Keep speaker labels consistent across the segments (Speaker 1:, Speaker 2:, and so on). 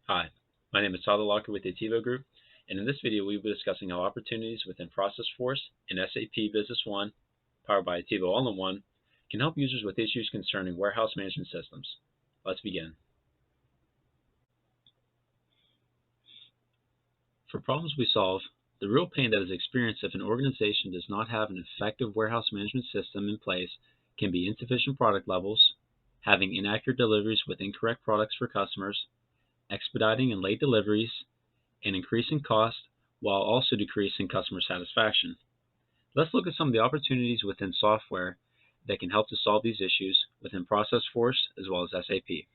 Speaker 1: Hi, my name is Tyler Locker with the Attivo Group, and in this video we will be discussing how opportunities within Processforce and SAP Business One, powered by Attivo All-in-One, can help users with issues concerning warehouse management systems. Let's begin. For problems we solve, the real pain that is experienced if an organization does not have an effective warehouse management system in place can be insufficient product levels, having inaccurate deliveries with incorrect products for customers, expediting and late deliveries, and increasing cost while also decreasing customer satisfaction. Let's look at some of the opportunities within software that can help to solve these issues within Processforce as well as SAP.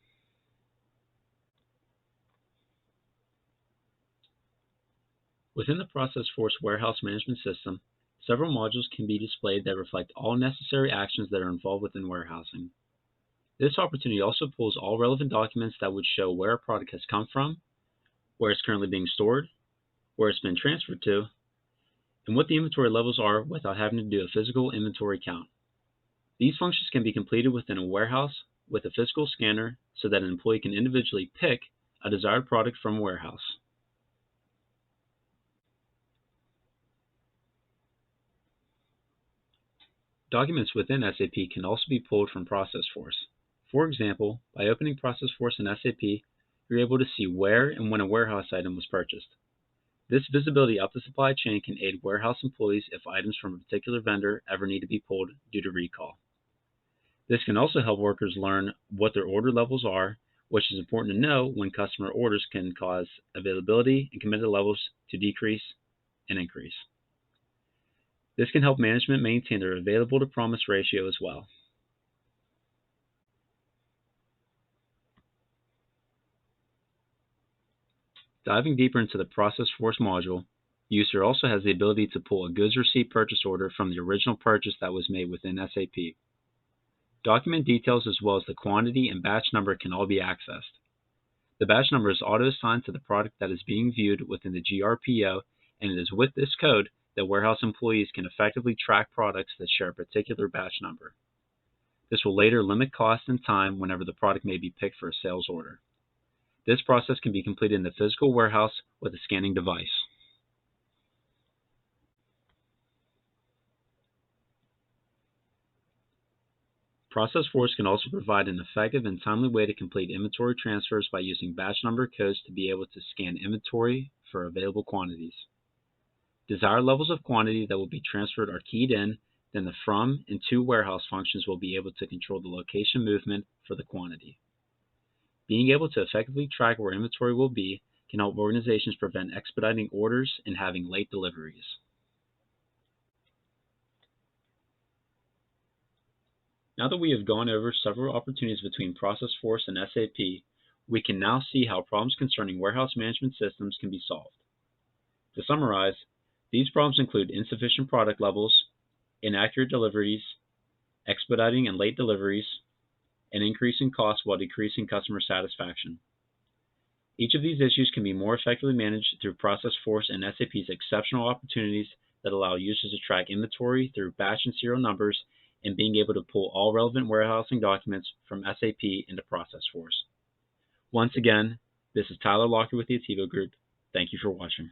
Speaker 1: Within the Processforce warehouse management system, several modules can be displayed that reflect all necessary actions that are involved within warehousing. This opportunity also pulls all relevant documents that would show where a product has come from, where it's currently being stored, where it's been transferred to, and what the inventory levels are without having to do a physical inventory count. These functions can be completed within a warehouse with a physical scanner so that an employee can individually pick a desired product from a warehouse. Documents within SAP can also be pulled from Processforce. For example, by opening Processforce in SAP, you're able to see where and when a warehouse item was purchased. This visibility up the supply chain can aid warehouse employees if items from a particular vendor ever need to be pulled due to recall. This can also help workers learn what their order levels are, which is important to know when customer orders can cause availability and committed levels to decrease and increase. This can help management maintain their available to promise ratio as well. Diving deeper into the Processforce module, the user also has the ability to pull a goods receipt purchase order from the original purchase that was made within SAP. Document details as well as the quantity and batch number can all be accessed. The batch number is auto-assigned to the product that is being viewed within the GRPO, and it is with this code that warehouse employees can effectively track products that share a particular batch number. This will later limit cost and time whenever the product may be picked for a sales order. This process can be completed in the physical warehouse with a scanning device. Processforce can also provide an effective and timely way to complete inventory transfers by using batch number codes to be able to scan inventory for available quantities. Desired levels of quantity that will be transferred are keyed in, then the from and to warehouse functions will be able to control the location movement for the quantity. Being able to effectively track where inventory will be can help organizations prevent expediting orders and having late deliveries. Now that we have gone over several opportunities between Processforce and SAP, we can now see how problems concerning warehouse management systems can be solved. To summarize, these problems include insufficient product levels, inaccurate deliveries, expediting and late deliveries, and increasing costs while decreasing customer satisfaction. Each of these issues can be more effectively managed through Processforce and SAP's exceptional opportunities that allow users to track inventory through batch and serial numbers and being able to pull all relevant warehousing documents from SAP into Processforce. Once again, this is Tyler Locker with the Attivo Group. Thank you for watching.